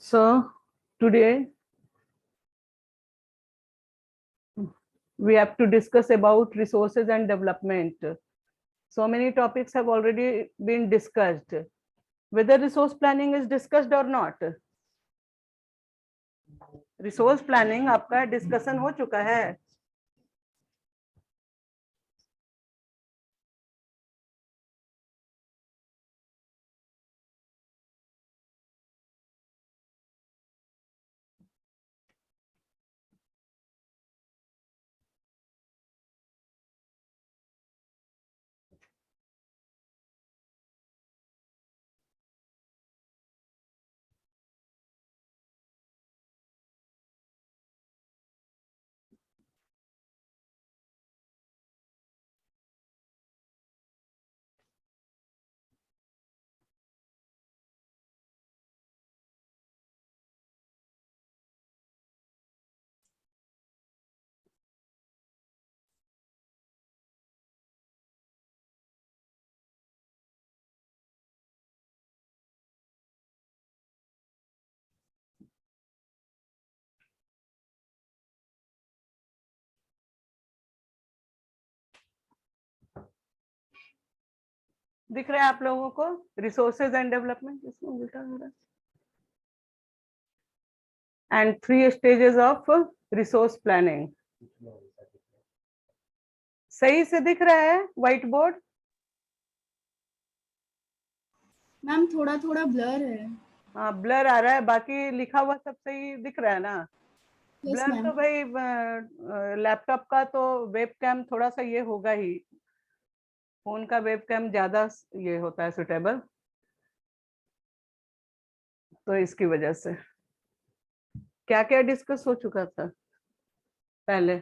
So today we have to discuss about resources and development. So many topics have already been discussed. Whether resource planning is discussed or not. Resource planning आपका discussion हो चुका है. दिख रहा है आप लोगों को रिसोर्सेज एंड डेवलपमेंट, इसमें उल्टा हो रहा है. And 3 stages of resource planning. सही से दिख रहा है व्हाइट बोर्ड? मैम थोड़ा थोड़ा ब्लर है. हाँ ब्लर आ रहा है, बाकी लिखा हुआ सब सही दिख रहा है ना. Yes, ब्लर तो भाई लैपटॉप का तो वेबकैम थोड़ा सा ये होगा ही, फोन का वेबकैम ज्यादा ये होता है सुटेबल, तो इसकी वजह से. क्या क्या डिस्कस हो चुका था पहले?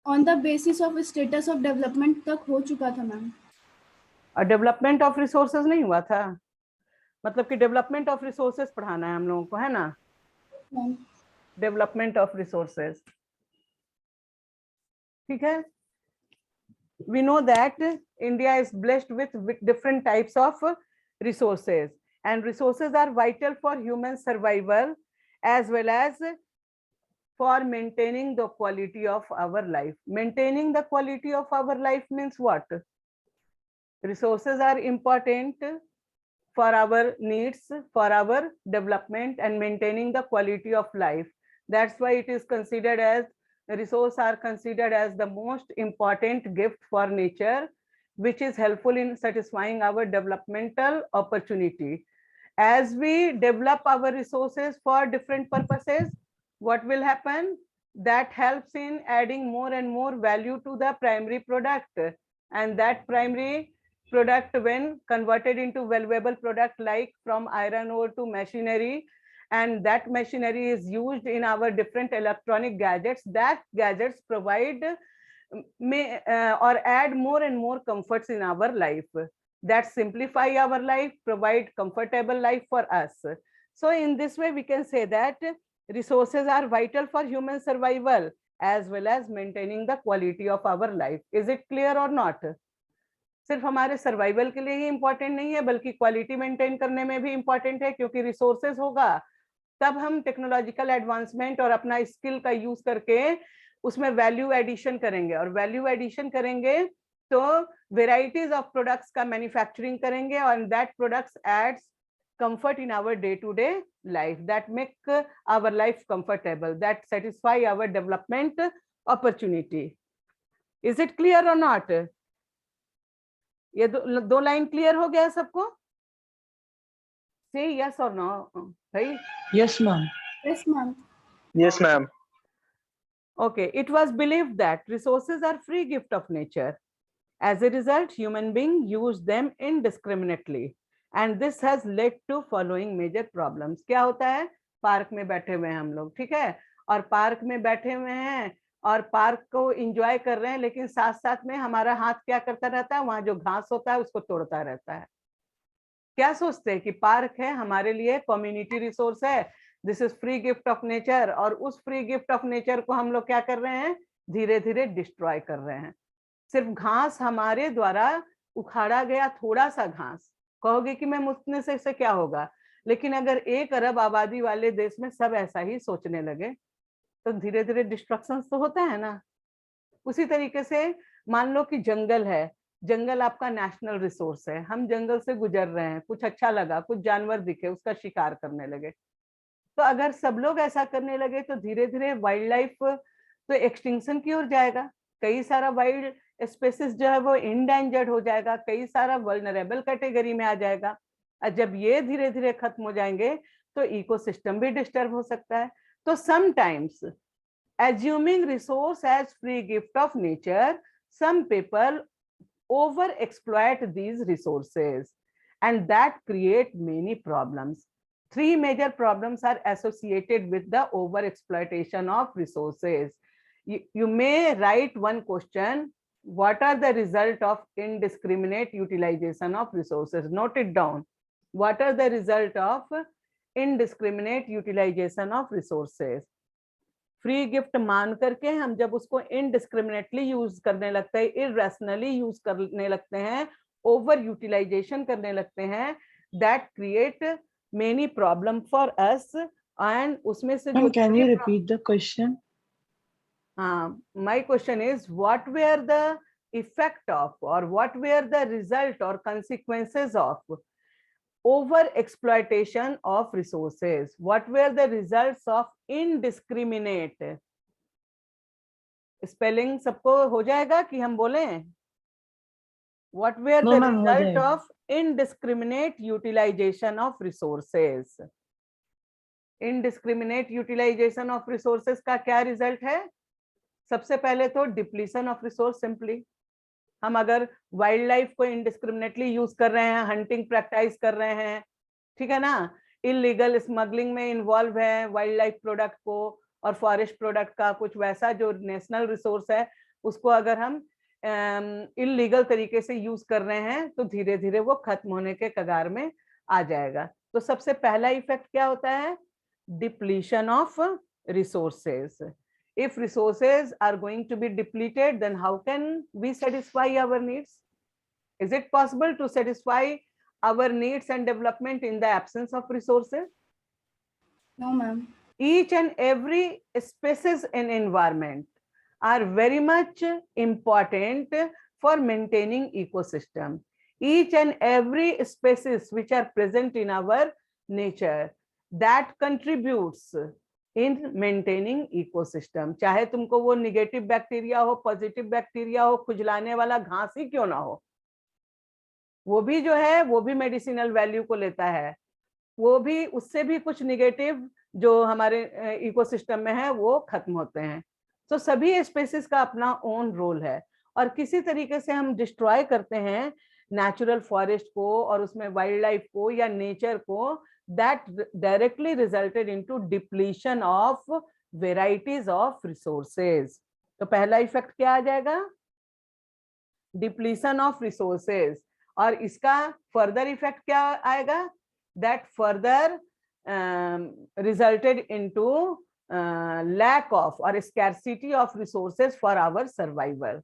On the basis of status of development तक हो चुका था मैम. और डेवलपमेंट ऑफ रिसोर्सेज नहीं हुआ था? मतलब कि डेवलपमेंट ऑफ रिसोर्सेज पढ़ाना है हम लोगों को, है ना? डेवलपमेंट ऑफ रिसोर्सेज, ठीक है. We know that India is blessed with different types of resources, and resources are vital for human survival as well as for maintaining the quality of our life. Maintaining the quality of our life means what? Resources are important for our needs, for our development and maintaining the quality of life. That's why it is considered as resources are considered as the most important gift for nature, which is helpful in satisfying our developmental opportunity. As we develop our resources for different purposes, what will happen? That helps in adding more and more value to the primary product, and that primary product, when converted into valuable product like from iron ore to machinery, and that machinery is used in our different electronic gadgets, that gadgets provide or add more and more comforts in our life, that simplify our life, provide comfortable life for us. So in this way we can say that resources are vital for human survival as well as maintaining the quality of our life. Is it clear or not? सिर्फ हमारे survival के लिए ही important नहीं है, बल्कि quality maintain करने में भी इंपॉर्टेंट है, क्योंकि रिसोर्सेज होगा तब हम टेक्नोलॉजिकल एडवांसमेंट और अपना स्किल का यूज करके उसमें वैल्यू एडिशन करेंगे, और वैल्यू एडिशन करेंगे तो वेराइटीज ऑफ प्रोडक्ट्स का मैन्युफैक्चरिंग करेंगे, और that products adds comfort in our day-to-day life, that make our life comfortable, that satisfy our development opportunity. Is it clear or not? ये दो line clear हो गया सबको? Say yes or no, भाई? Yes, ma'am. Yes, ma'am. Yes, ma'am. Okay, it was believed that resources are free gift of nature. As a result, human beings use them indiscriminately, and this has led to following major problems. क्या होता है? Park में बैठे हुए हैं हम लोग, ठीक है, और पार्क में बैठे हुए हैं और पार्क को एंजॉय कर रहे हैं, लेकिन साथ साथ में हमारा हाथ क्या करता रहता है? वहां जो घास होता है उसको तोड़ता रहता है. क्या सोचते हैं कि पार्क है हमारे लिए कम्युनिटी रिसोर्स है, this is free gift of nature, और उस फ्री गिफ्ट ऑफ नेचर को हम लोग क्या कर रहे हैं? धीरे धीरे डिस्ट्रॉय कर रहे हैं. सिर्फ घास हमारे द्वारा उखाड़ा गया थोड़ा सा घास, कहोगे कि मैम उतने से इससे क्या होगा, लेकिन अगर 1 अरब आबादी वाले देश में सब ऐसा ही सोचने लगे तो धीरे धीरे डिस्ट्रक्शन तो होता है ना। उसी तरीके से मान लो कि जंगल है, जंगल आपका नेशनल रिसोर्स है, हम जंगल से गुजर रहे हैं, कुछ अच्छा लगा, कुछ जानवर दिखे, उसका शिकार करने लगे। तो अगर सब लोग ऐसा करने लगे तो धीरे धीरे वाइल्ड लाइफ तो एक्सटिंक्शन की ओर जाएगा, कई सारा वाइल्ड स्पेसिस जो है वो इंडेंजर्ड हो जाएगा, कई सारा वल्नरेबल कैटेगरी में आ जाएगा। और जब ये धीरे धीरे खत्म हो जाएंगे तो इकोसिस्टम भी डिस्टर्ब हो सकता है। तो sometimes assuming resource as free gift of nature, some people over exploit these resources and that create many problems. 3 major problems are associated with the over exploitation of resources. You may write one question, what are the result of indiscriminate utilization of resources? Note it down. What are the result of indiscriminate utilization of resources? Free gift मान करके हम जब उसको indiscriminately use करने लगते हैं, इररेशनली use करने लगते हैं, ओवर यूटिलाइजेशन करने लगते हैं, that create many problem for us. And उसमें से जो can you repeat the question? हाँ, my question is what were the effect of or what were the result or consequences of over exploitation of resources? What were the results of indiscriminate? Spelling सबको हो जाएगा कि हम बोलें? What were the result of indiscriminate utilization of resources? Indiscriminate utilization of resources का क्या result है? सबसे पहले तो डिप्लीशन ऑफ रिसोर्स। सिंपली हम अगर वाइल्ड लाइफ को इनडिस्क्रिमिनेटली यूज कर रहे हैं, हंटिंग प्रैक्टिस कर रहे हैं, ठीक है ना, इलीगल स्मगलिंग में इन्वॉल्व है वाइल्ड लाइफ प्रोडक्ट को और फॉरेस्ट प्रोडक्ट का, कुछ वैसा जो नेशनल रिसोर्स है उसको अगर हम इलीगल तरीके से यूज कर रहे हैं तो धीरे धीरे वो खत्म होने के कगार में आ जाएगा। तो सबसे पहला इफेक्ट क्या होता है? Depletion of resources. If resources are going to be depleted, then how can we satisfy our needs? Is it possible to satisfy our needs and development in the absence of resources? No, ma'am. Each and every species in environment are very much important for maintaining ecosystem. Each and every species which are present in our nature that contributes in maintaining ecosystem. चाहे तुमको वो negative bacteria हो, positive bacteria हो, खुजलाने वाला घास ही क्यों ना हो, वो भी जो है वो भी मेडिसिनल वैल्यू को लेता है, वो भी उससे भी कुछ निगेटिव जो हमारे इकोसिस्टम में है वो खत्म होते हैं। तो सभी स्पेसीज का अपना ओन रोल है और किसी तरीके से हम डिस्ट्रॉय करते हैं नेचुरल फॉरेस्ट को और उसमें वाइल्ड लाइफ को या नेचर को, that directly resulted into depletion of varieties of resources. तो पहला इफेक्ट क्या आ जाएगा? Depletion of resources. और इसका फर्दर इफेक्ट क्या आएगा? that further resulted into lack of or scarcity of resources for our survival.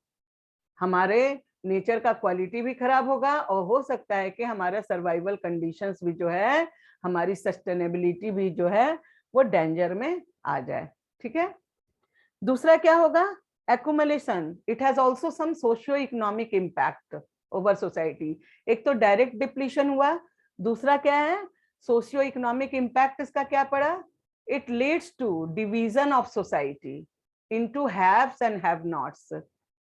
हमारे नेचर का क्वालिटी भी खराब होगा और हो सकता है कि हमारा सर्वाइवल कंडीशंस भी जो है, हमारी सस्टेनेबिलिटी भी जो है वो डेंजर में आ जाए। ठीक है, दूसरा क्या होगा? Accumulation. It has also some socio economic impact over society. एक तो डायरेक्ट डिप्लीशन हुआ, दूसरा क्या है? सोशियो इकोनॉमिक इम्पैक्ट इसका क्या पड़ा? It leads to division of society into haves and have nots.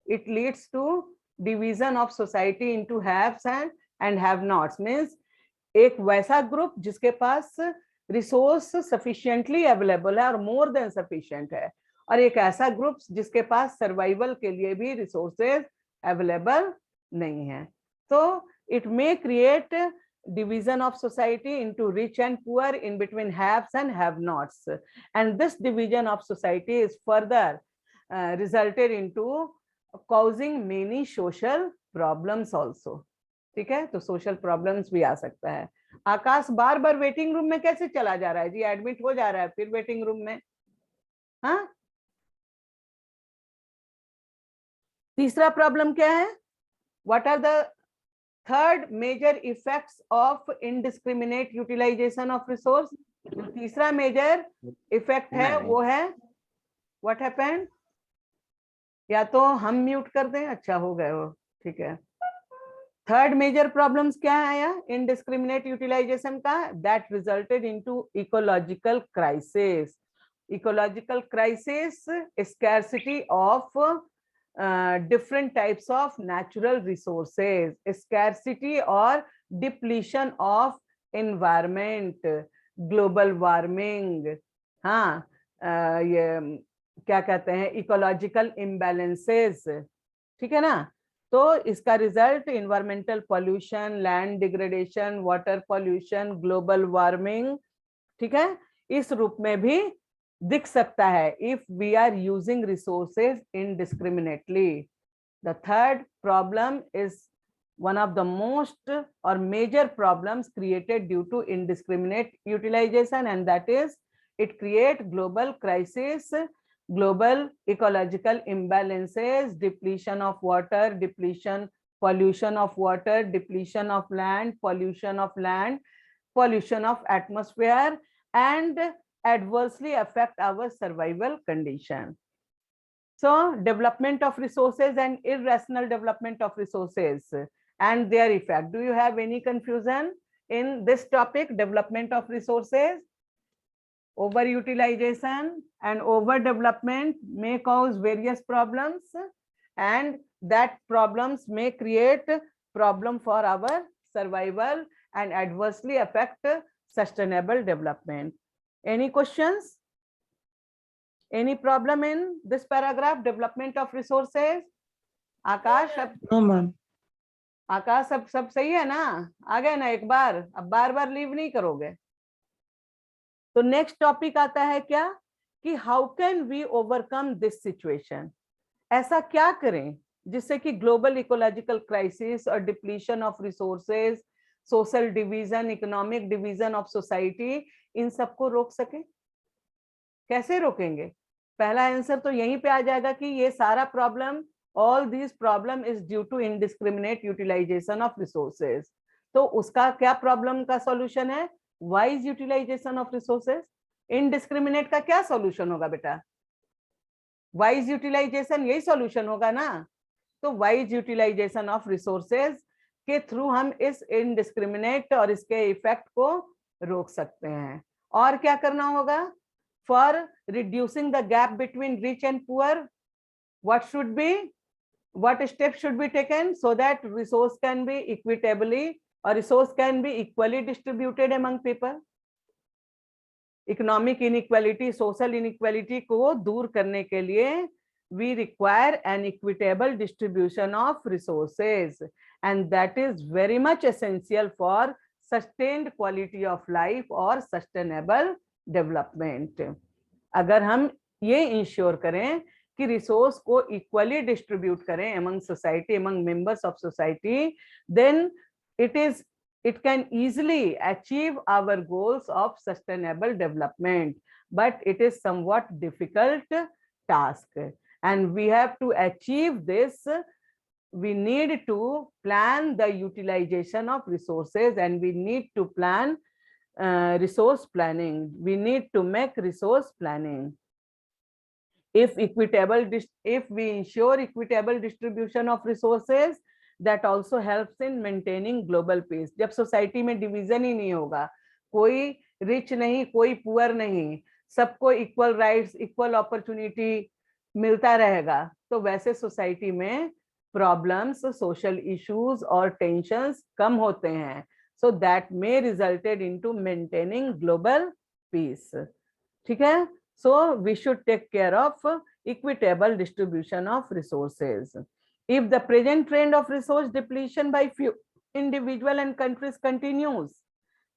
It leads to division of society into haves and have nots. Means एक वैसा ग्रुप जिसके पास रिसोर्स सफिशिएंटली अवेलेबल है और मोर देन सफिशिएंट है, और एक ऐसा ग्रुप जिसके पास सर्वाइवल के लिए भी रिसोर्सेज अवेलेबल नहीं है। तो it may create division of society into rich and poor, in between haves and have nots, and this division of society is further resulted into causing many social problems also. ठीक है, तो social problems भी आ सकता है। आकाश बार बार waiting room में कैसे चला जा रहा है जी? एडमिट हो जा रहा है फिर वेटिंग रूम में। हाँ तीसरा प्रॉब्लम क्या है? What are the third major effects of indiscriminate utilization of resource? तीसरा मेजर इफेक्ट है वो है व्हाट हैपेंड? या तो हम म्यूट कर दें, अच्छा हो गए हो, ठीक है। थर्ड मेजर प्रॉब्लम्स क्या है इनडिस्क्रिमिनेट यूटिलाइजेशन का? That resulted into ecological crisis. Ecological crisis, scarcity of different types of natural resources, scarcity or depletion of environment, global warming, हाँ ये क्या कहते हैं, इकोलॉजिकल इम्बैलेंसेस, ठीक है ना। तो इसका result environmental pollution, land degradation, water pollution, global warming, ठीक है, इस रूप में भी दिख सकता है if we are using resources indiscriminately. The third problem is one of the most or major problems created due to indiscriminate utilization, and that is it create global crisis, global ecological imbalances, depletion of water, pollution of water, depletion of land, pollution of atmosphere, and adversely affect our survival condition. So development of resources and irrational development of resources and their effect. Do you have any confusion in this topic, development of resources? Overutilization and overdevelopment may cause various problems, and that problems may create problem for our survival and adversely affect sustainable development. Any questions? Any problem in this paragraph, development of resources? Akash, no ma'am. Akash सब सही है ना? आ गए ना एक बार? अब बार बार leave नहीं करोगे। तो नेक्स्ट टॉपिक आता है क्या कि how can we overcome this situation? ऐसा क्या करें जिससे कि ग्लोबल इकोलॉजिकल क्राइसिस और depletion of resources, social division, economic division of society, इन सबको रोक सके? कैसे रोकेंगे? पहला आंसर तो यहीं पे आ जाएगा कि ये सारा problem, all this problem is due to indiscriminate utilization of resources. तो उसका क्या प्रॉब्लम का सॉल्यूशन है? Wise utilization of resources. Indiscriminate का क्या सॉल्यूशन होगा बेटा? वाइज यूटिलाइजेशन, यही सॉल्यूशन होगा ना। तो वाइज यूटिलाइजेशन ऑफ रिसोर्सेज के थ्रू हम इस इनडिस्क्रिमिनेट और इसके इफेक्ट को रोक सकते हैं। और क्या करना होगा? For reducing the gap between rich and poor, what should be, what steps should be taken so that resource can be equitably or resource can be equally distributed among people? Economic inequality, social inequality को दूर करने के लिए we require an equitable distribution of resources, and that is very much essential for sustained quality of life or sustainable development. अगर हम ये ensure करें कि रिसोर्स को इक्वली डिस्ट्रीब्यूट करें among society, among members of society, then it can easily achieve our goals of sustainable development, but it is somewhat difficult task, and we have to achieve this. We need to plan the utilization of resources, and we need to plan resource planning. We need to make resource planning. If we ensure equitable distribution of resources, that also helps in maintaining global peace. जब society में division ही नहीं होगा, कोई rich नहीं, कोई poor नहीं, सबको equal rights, equal opportunity मिलता रहेगा, तो वैसे सोसाइटी में प्रॉब्लम्स, सोशल इश्यूज और टेंशंस कम होते हैं. So that may resulted into maintaining global peace. ठीक है? So we should take care of equitable distribution of resources. If the present trend of resource depletion by few individual and countries continues,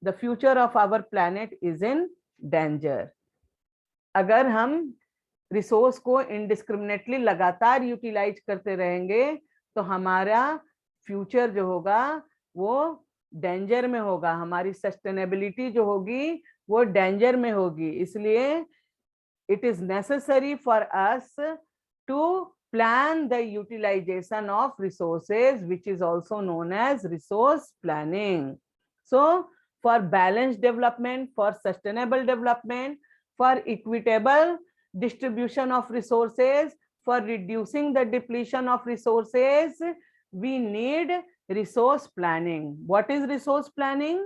the future of our planet is in danger. अगर हम resource को indiscriminately लगातार utilise करते रहेंगे तो हमारा future जो होगा वो डेंजर में होगा, हमारी सस्टेनेबिलिटी जो होगी वो डेंजर में होगी. इसलिए it is necessary for us to plan the utilization of resources, which is also known as resource planning. So for balanced development, for sustainable development, for equitable distribution of resources, for reducing the depletion of resources, we need resource planning. What is resource planning?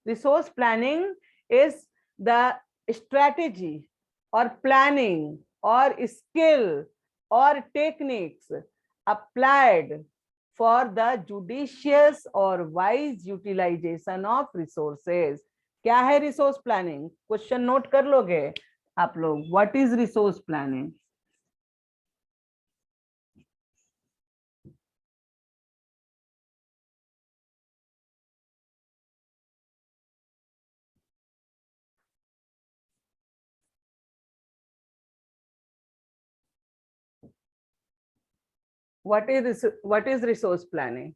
Resource planning is the strategy or planning or skill or techniques applied for the judicious or wise utilization of resources. क्या है resource planning? Question note कर लोगे आप लोग. What is resource planning? what is resource planning?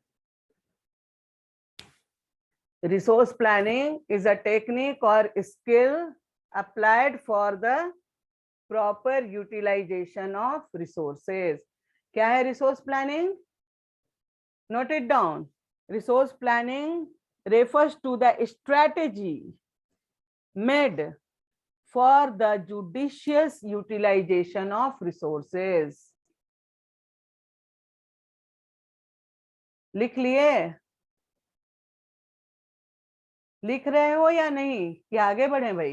Resource planning is a technique or skill applied for the proper utilization of resources. क्या है resource planning? Note it down. Resource planning refers to the strategy made for the judicious utilization of resources. लिख लिए? लिख रहे हो या नहीं कि आगे बढ़े भाई?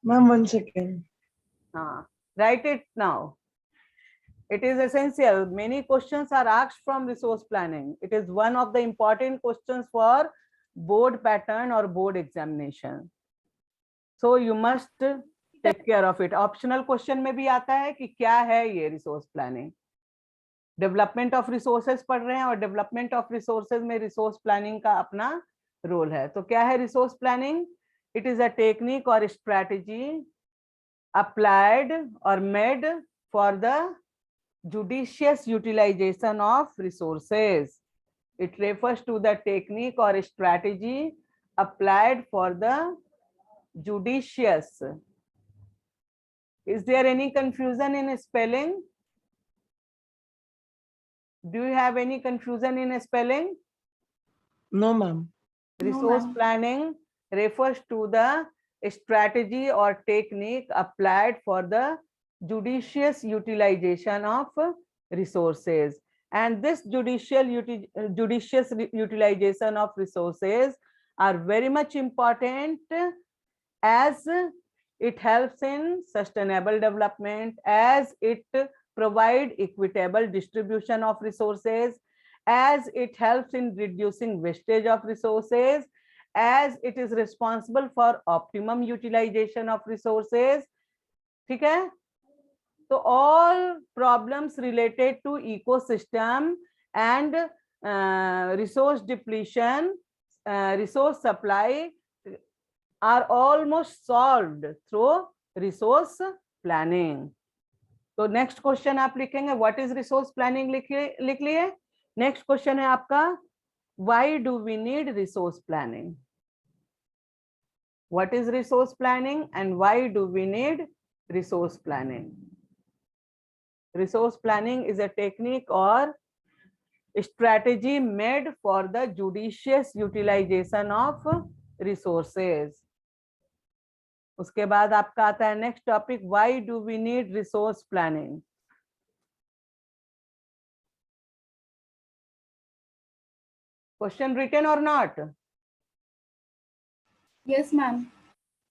Ma'am 1 second. हाँ, write it now. It is essential. Many questions are asked from resource planning. It is one of the important questions for board pattern or board examination. So you must take care of it. Optional question में भी आता है कि क्या है ये resource planning. Development of resources पढ़ रहे हैं और डेवलपमेंट ऑफ रिसोर्सेज में रिसोर्स प्लानिंग का अपना रोल है. तो क्या है resource planning? It is a technique or strategy applied or made for the judicious utilisation of resources. It refers to the technique or strategy applied for the judicious. Is there any confusion in spelling? Do you have any confusion in spelling? No, ma'am. Resource ma'am. planning refers to the strategy or technique applied for the judicious utilization of resources. And this judicious utilization of resources are very much important as it helps in sustainable development, as it provide equitable distribution of resources, as it helps in reducing wastage of resources, as it is responsible for optimum utilization of resources. ठीक है? तो all problems related to ecosystem and resource depletion, resource supply are almost solved through resource planning. तो next question आप लिखेंगे what is resource planning. लिख लिए. Next question है आपका why do we need resource planning. What is resource planning and why do we need resource planning. Resource planning is a technique or strategy made for the judicious utilisation of resources. उसके बाद आपका आता है next topic why do we need resource planning. Question written or not? Yes, ma'am.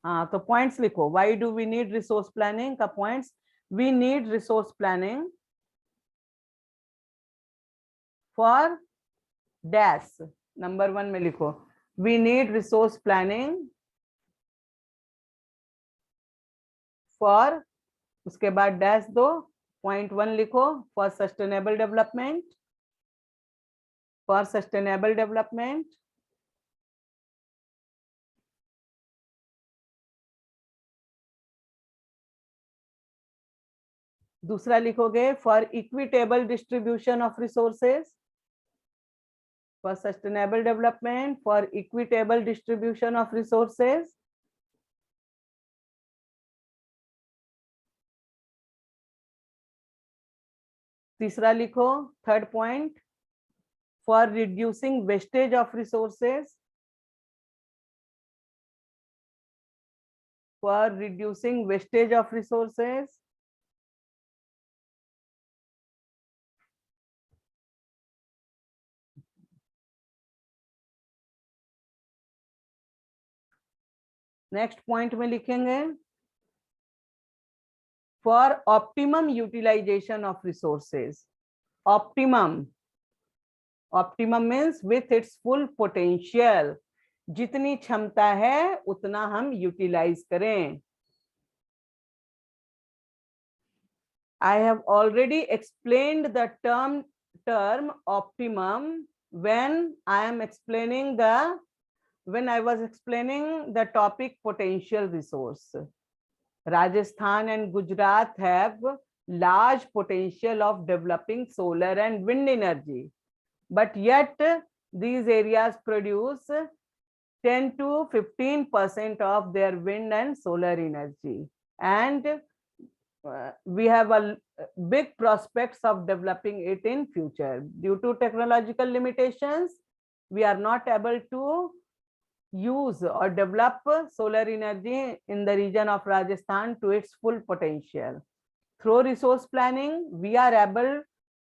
हाँ, तो points लिखो. Why do we need resource planning का points. We need resource planning for dash. Number 1 में लिखो we need resource planning for, उसके बाद dash दो. Point 1 लिखो for sustainable development. For sustainable development. दूसरा लिखोगे for equitable distribution of resources. For sustainable development for equitable distribution of resources. तीसरा लिखो, third point, for reducing wastage of resources, for reducing wastage of resources. Next point में लिखेंगे for optimum utilization of resources. Optimum, optimum means with its full potential, जितनी क्षमता है उतना हम utilise करें. I have already explained the term optimum when I was explaining the topic potential resource. Rajasthan and Gujarat have large potential of developing solar and wind energy, but yet these areas produce 10 to 15% of their wind and solar energy, and we have a big prospects of developing it in future. Due to technological limitations, we are not able to use or develop solar energy in the region of Rajasthan to its full potential. Through resource planning, we are able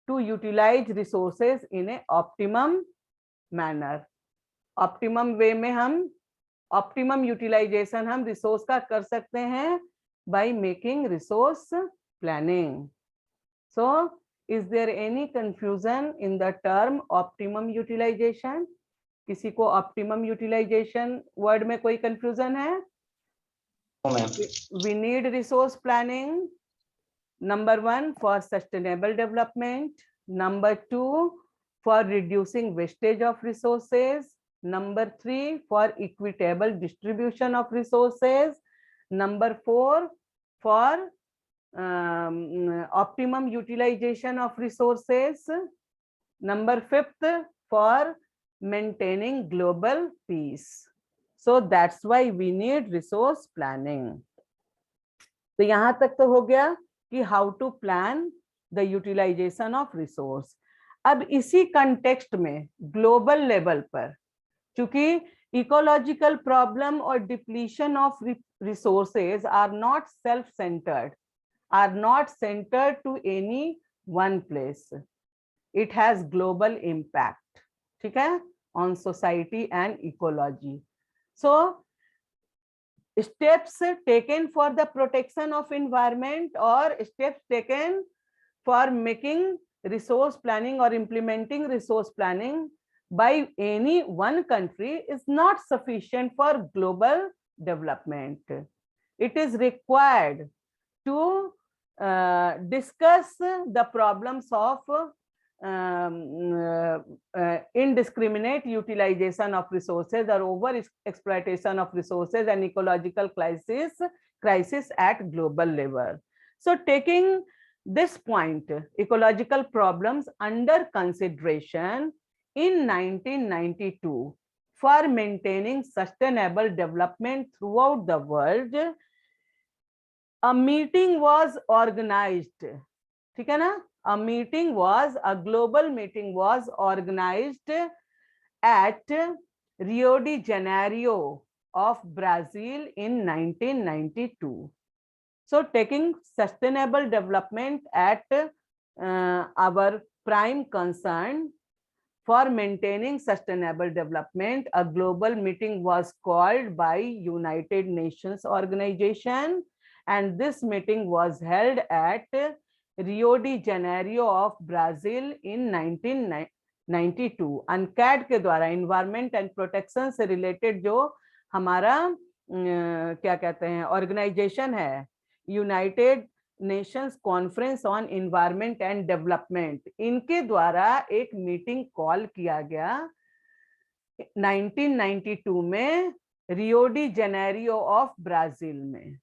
to utilize resources in a optimum manner. Optimum way में हम optimum utilization हम resource का कर सकते हैं by making resource planning. So, is there any confusion in the term optimum utilization? किसी को optimum utilization word में कोई confusion है? We need resource planning. Number 1 for sustainable development. Number 2 for reducing wastage of resources. Number 3 for equitable distribution of resources. Number 4 for optimum utilization of resources. Number 5th for maintaining global peace. So that's why we need resource planning. तो यहाँ तक तो हो गया कि how to plan the utilization of resource. अब इसी context में global level पर, चूंकि ecological problem or depletion of resources are not self-centered, are not centered to any one place. It has global impact, ठीक है, on society and ecology. So, steps taken for the protection of environment or steps taken for making resource planning or implementing resource planning by any one country is not sufficient for global development. It is required to discuss the problems of indiscriminate utilization of resources or over exploitation of resources and ecological crisis at global level. So taking this point, ecological problems under consideration, in 1992 for maintaining sustainable development throughout the world, a meeting was organized, ठीक है ना, a global meeting was organized at Rio de Janeiro of Brazil in 1992. So taking sustainable development at our prime concern, for maintaining sustainable development, a global meeting was called by United Nations Organization, and this meeting was held at Rio de Janeiro of Brazil in 1992. UNCTAD के द्वारा environment and protection से related जो हमारा क्या कहते हैं organization है, United nations conference on environment and development, इनके द्वारा एक मीटिंग कॉल किया गया 1992 में Rio de Janeiro of Brazil में.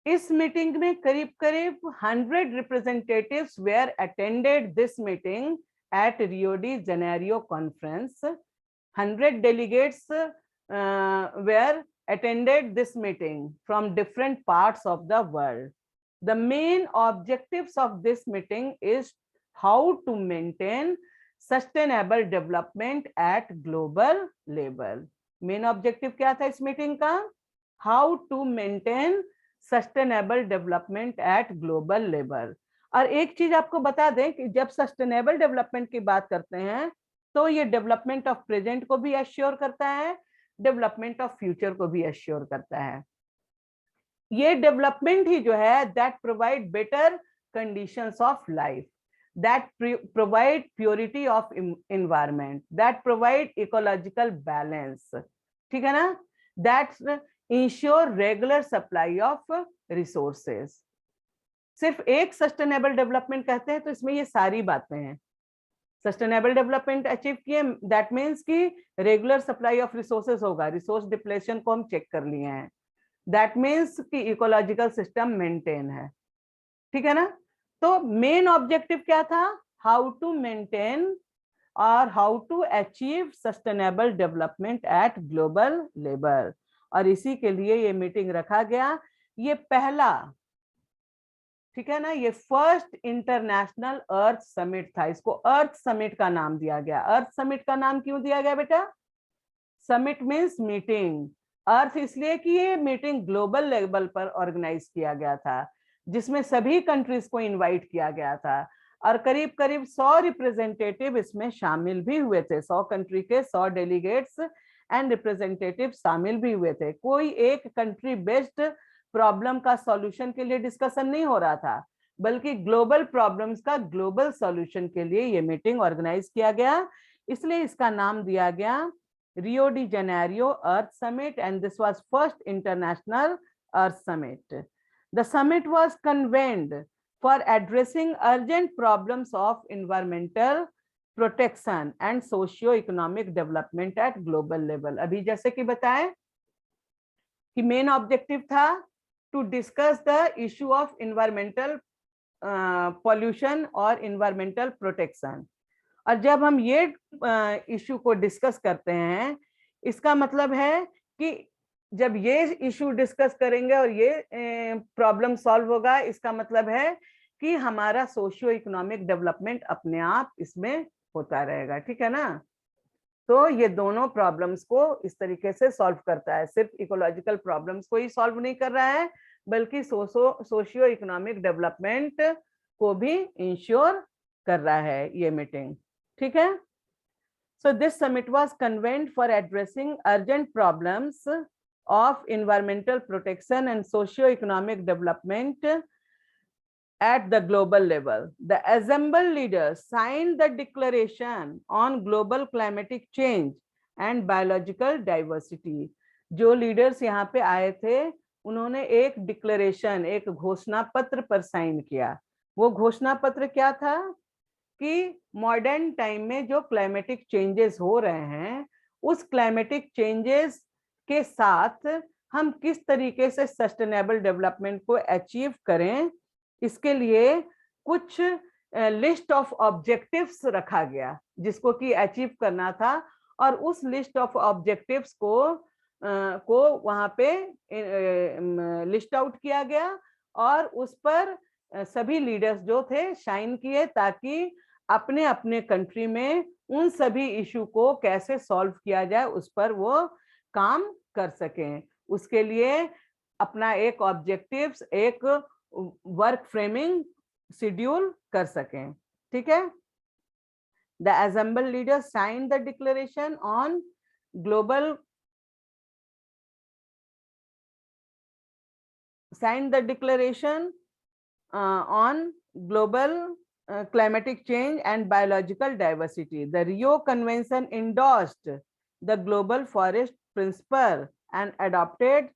इस मीटिंग में करीब करीब 100 representatives were attended this meeting at Rio de Janeiro conference. 100 delegates were attended this meeting from different parts of the world. The main objectives of this meeting is how to maintain sustainable development at global level. Main objective क्या था इस मीटिंग का? How to maintain sustainable development at global level. और एक चीज आपको बता दें कि जब सस्टेनेबल डेवलपमेंट की बात करते हैं तो ये डेवलपमेंट ऑफ प्रेजेंट को भी एश्योर करता है, डेवलपमेंट ऑफ फ्यूचर को भी एश्योर करता है। ये डेवलपमेंट ही जो है that provide better conditions of life, that provide purity of environment, that provide ecological balance, ठीक है ना, that ensure regular supply of resources। सिर्फ एक सस्टेनेबल डेवलपमेंट कहते हैं तो इसमें ये सारी बातें हैं। सस्टेनेबल डेवलपमेंट अचीव किए, दैट मीन्स कि रेगुलर सप्लाई ऑफ रिसोर्सेज होगा, रिसोर्स डिप्लेशन को हम चेक कर लिए हैं, दैट मीन्स कि इकोलॉजिकल सिस्टम मेंटेन है, ठीक है ना। तो मेन ऑब्जेक्टिव क्या था? हाउ टू मेंटेन और how to achieve sustainable development at global level, और इसी के लिए ये मीटिंग रखा गया। ये पहला, ठीक है ना, ये फर्स्ट इंटरनेशनल अर्थ समिट था। इसको अर्थ समिट का नाम दिया गया। अर्थ समिट का नाम क्यों दिया गया बेटा? समिट मीन्स मीटिंग, अर्थ इसलिए कि ये मीटिंग ग्लोबल लेवल पर ऑर्गेनाइज किया गया था, जिसमें सभी कंट्रीज को इनवाइट किया गया था, और करीब करीब 100 रिप्रेजेंटेटिव इसमें शामिल भी हुए थे। 100 कंट्री के 100 डेलीगेट्स एंड रिप्रेजेंटेटिव शामिल भी हुए थे। कोई एक कंट्री बेस्ड प्रॉब्लम का सॉल्यूशन के लिए डिस्कशन नहीं हो रहा था, बल्कि ग्लोबल प्रॉब्लम्स का ग्लोबल सॉल्यूशन के लिए ये मीटिंग ऑर्गेनाइज किया गया। इसलिए इसका नाम दिया गया रियो de Janeiro earth summit, and this was first international earth summit. The summit was convened for addressing urgent problems of environmental protection and socio-economic development at global level। अभी जैसे कि बताएं कि मेन ऑब्जेक्टिव था to discuss the issue of environmental pollution और environmental protection। और जब हम ये इशू को डिस्कस करते हैं, इसका मतलब है कि जब ये इशू डिस्कस करेंगे और ये प्रॉब्लम सॉल्व होगा, इसका मतलब है कि हमारा सोशियो इकोनॉमिक डेवलपमेंट अपने आप इसमें होता रहेगा, ठीक है ना। तो ये दोनों प्रॉब्लम्स को इस तरीके से सॉल्व करता है, सिर्फ इकोलॉजिकल प्रॉब्लम्स को ही सॉल्व नहीं कर रहा है, बल्कि सोशियो इकोनॉमिक डेवलपमेंट को भी इंश्योर कर रहा है ये मीटिंग, ठीक है। So this summit was convened for addressing urgent problems of environmental protection and socio-economic development at the global level. The assembled leaders signed the declaration on global climatic change and biological diversity। जो leaders यहाँ पे आए थे, उन्होंने एक declaration, एक घोषणा पत्र पर साइन किया। वो घोषणा पत्र क्या था कि मॉडर्न टाइम में जो क्लाइमेटिक चेंजेस हो रहे हैं, उस क्लाइमेटिक चेंजेस के साथ हम किस तरीके से सस्टेनेबल डेवलपमेंट को अचीव करें, इसके लिए कुछ लिस्ट ऑफ ऑब्जेक्टिव्स रखा गया जिसको कि अचीव करना था, और उस लिस्ट ऑफ ऑब्जेक्टिव्स को वहां पे लिस्ट आउट किया गया, और उस पर सभी लीडर्स जो थे साइन किए, ताकि अपने अपने कंट्री में उन सभी इशू को कैसे सॉल्व किया जाए उस पर वो काम कर सकें। उसके लिए अपना एक ऑब्जेक्टिव्स, एक वर्क फ्रेमिंग शेड्यूल कर सकें, ठीक है। The assembled leaders signed the declaration on global climatic change and biological diversity. The Rio Convention endorsed the global forest principle and adopted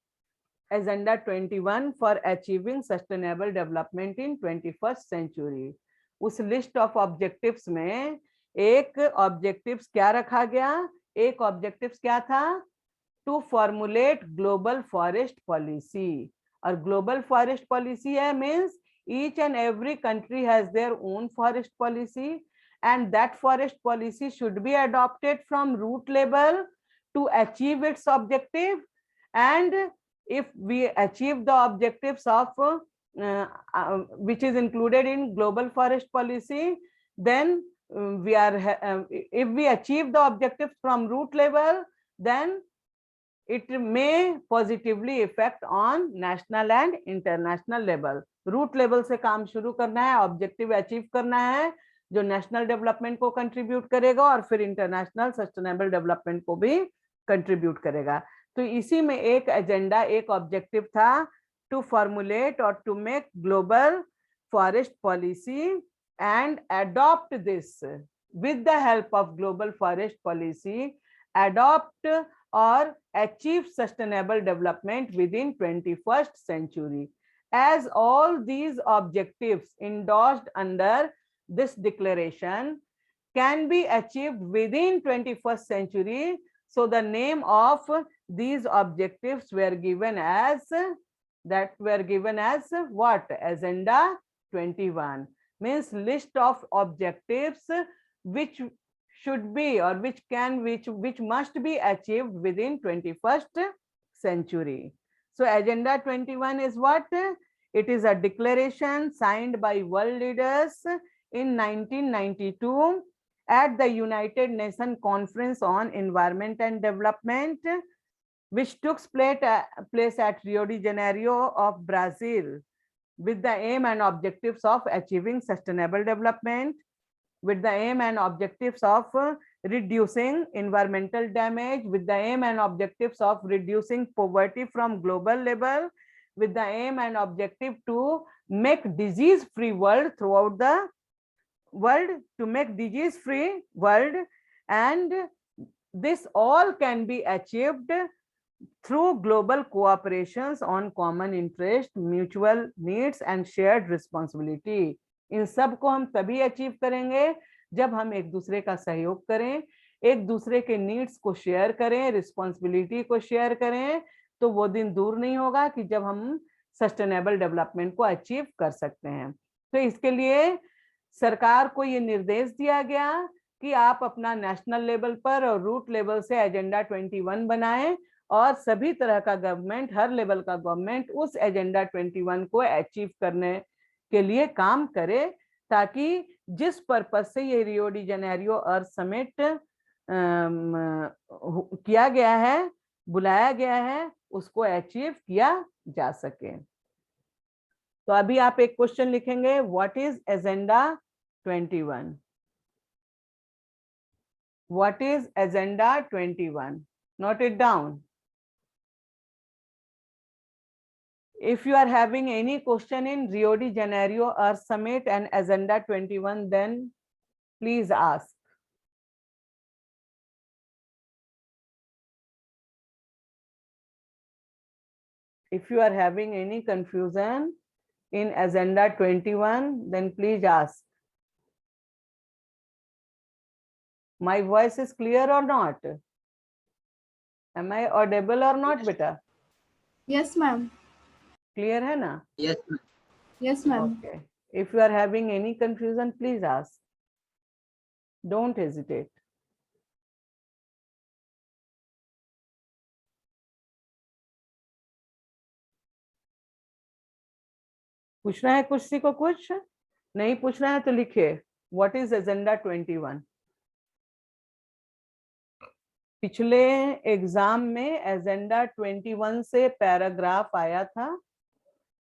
Agenda 21 for achieving sustainable development in 21st century। उस list of objectives में एक objectives क्या रखा गया? एक objectives क्या था? To formulate global forest policy. और ग्लोबल फॉरेस्ट पॉलिसी है means each and every country has their own forest policy, and that forest policy should be adopted from root level to achieve its objective, and if we achieve the objectives of which is included in global forest policy, then if we achieve the objectives from root level, then it may positively affect on national and international level. Root level से काम शुरू करना है, objective achieve करना है जो national development को contribute करेगा और फिर इंटरनेशनल सस्टेनेबल डेवलपमेंट को भी कंट्रीब्यूट करेगा। तो इसी में एक एजेंडा, एक ऑब्जेक्टिव था टू फॉर्मुलेट और to make global forest policy and adopt this with the help of global forest policy, adopt or achieve sustainable development within 21st century. As all these objectives endorsed under this declaration can be achieved within 21st century, so the name of these objectives were given as what? Agenda 21, means list of objectives which should be or which must be achieved within 21st century. So Agenda 21 is what? It is a declaration signed by world leaders in 1992 at the United Nations Conference on Environment and Development, which took place at Rio de Janeiro of Brazil, with the aim and objectives of achieving sustainable development, with the aim and objectives of reducing environmental damage, with the aim and objectives of reducing poverty from global level, with the aim and objective to make disease-free world throughout the world, and this all can be achieved through global cooperations on common interest, mutual needs and shared responsibility. इन सब को हम तभी achieve करेंगे जब हम एक दूसरे का सहयोग करें, एक दूसरे के नीड्स को शेयर करें, रिस्पॉन्सिबिलिटी को शेयर करें, तो वो दिन दूर नहीं होगा कि जब हम सस्टेनेबल डेवलपमेंट को अचीव कर सकते हैं। तो इसके लिए सरकार को ये निर्देश दिया गया कि आप अपना नेशनल लेवल पर और रूट लेवल से एजेंडा 21 बनाएं और सभी तरह का गवर्नमेंट, हर लेवल का गवर्नमेंट उस एजेंडा 21 को अचीव करने के लिए काम करे, ताकि जिस पर्पस से ये रियो डी जेनेरियो अर्थ समिट किया गया है, बुलाया गया है, उसको अचीव किया जा सके। तो अभी आप एक क्वेश्चन लिखेंगे, what is agenda 21? What is agenda 21? Note it down. If you are having any question in Rio de Janeiro Earth Summit and Agenda 21, then please ask. If you are having any confusion in Agenda 21, then please ask. My voice is clear or not? Am I audible or not, beta? Yes, ma'am. Clear है ना? Yes, ma'am. Yes, ma'am. Okay. If you are having any confusion, please ask. Don't hesitate. पूछना है किसी को कुछ? नहीं पूछना है तो लिखिए, What is Agenda 21? पिछले एग्जाम में एजेंडा 21 से पैराग्राफ आया था,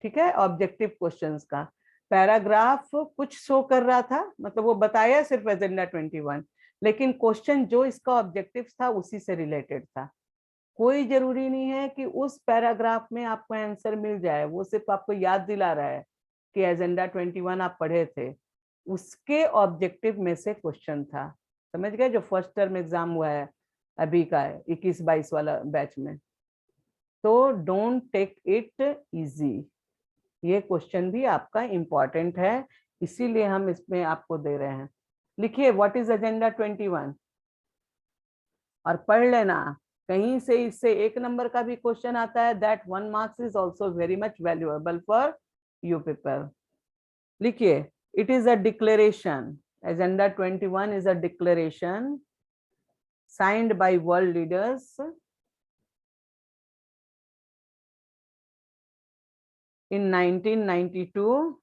ठीक है, ऑब्जेक्टिव क्वेश्चंस का। पैराग्राफ कुछ शो कर रहा था, मतलब वो बताया सिर्फ एजेंडा 21, लेकिन क्वेश्चन जो इसका ऑब्जेक्टिव था उसी से रिलेटेड था। कोई जरूरी नहीं है कि उस पैराग्राफ में आपको आंसर मिल जाए, वो सिर्फ आपको याद दिला रहा है कि एजेंडा 21 आप पढ़े थे, उसके ऑब्जेक्टिव में से क्वेश्चन था। समझ गए? जो फर्स्ट टर्म एग्जाम हुआ है अभी का 21-22 वाला बैच में। तो डोंट टेक इट इजी, ये क्वेश्चन भी आपका इंपॉर्टेंट है, इसीलिए हम इसमें आपको दे रहे हैं। लिखिए व्हाट इज एजेंडा 21 और पढ़ लेना। कहीं से इससे 1 नंबर का भी क्वेश्चन आता है, that 1 marks is also very much valuable for you people. लिखिए, it is a declaration, agenda 21 is a declaration signed by world leaders in 1992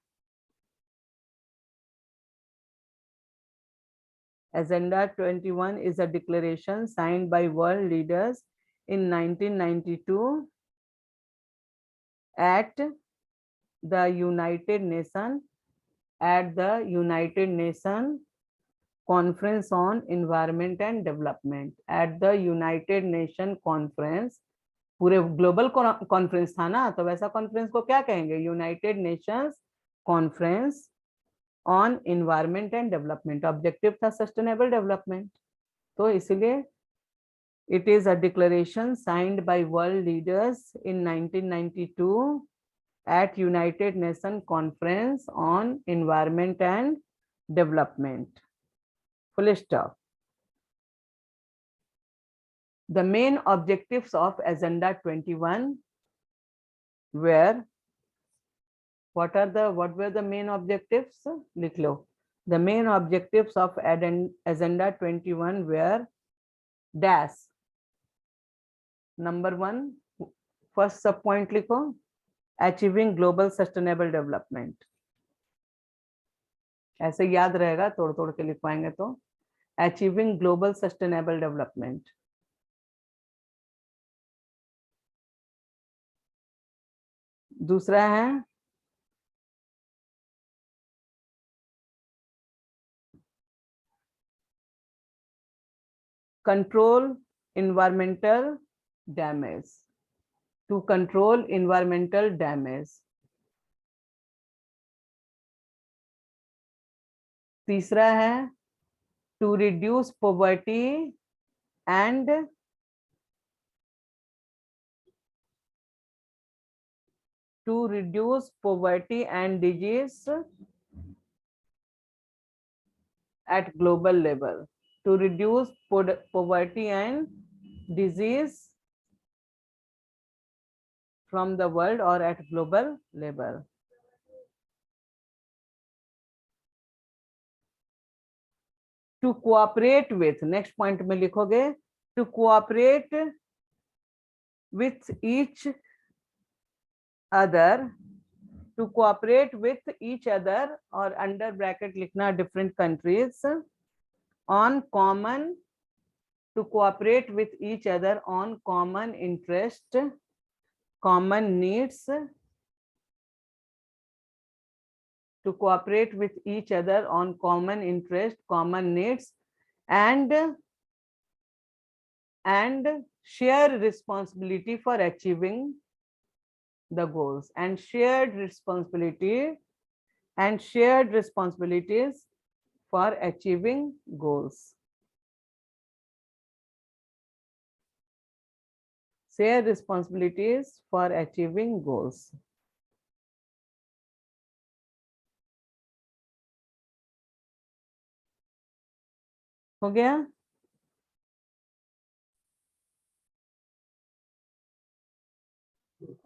Agenda 21 is a declaration signed by world leaders in 1992 at the United Nations Conference on Environment and Development. At the United Nations Conference, पूरे global conference था ना, तो वैसा conference को क्या कहेंगे? United Nations conference on environment and development. Objective था sustainable development, तो इसलिए it is a declaration signed by world leaders in 1992 at United Nations Conference on Environment and Development. Full stop. The main objectives of Agenda 21 were, what were the main objectives? लिख लो. The main objectives of Agenda 21 were dash. Number 1, first sub point लिखो, achieving global sustainable development. ऐसे याद रहेगा, तोड़ तोड़ के लिखवाएंगे तो achieving global sustainable development. दूसरा है control environmental damage, to control environmental damage. तीसरा है to reduce poverty and disease at global level. To reduce poverty and disease from the world or at global level. To cooperate with, next point में लिखोगे, to cooperate with each other, और under bracket लिखना different countries, on common, to cooperate with each other on common interest, common needs, to cooperate with each other on common interest, common needs, and share responsibility for achieving the goals, and shared responsibilities for achieving goals. Share responsibilities for achieving goals. हो गया?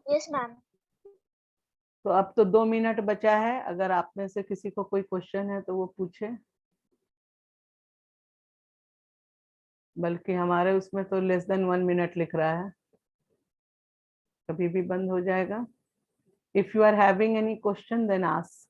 Yes ma'am. तो अब तो 2 minute बचा है, अगर आप में से किसी को कोई क्वेश्चन है तो वो पूछे, बल्कि हमारे उसमें तो लेस देन 1 मिनट लिख रहा है, कभी भी बंद हो जाएगा. If you are having any question then ask.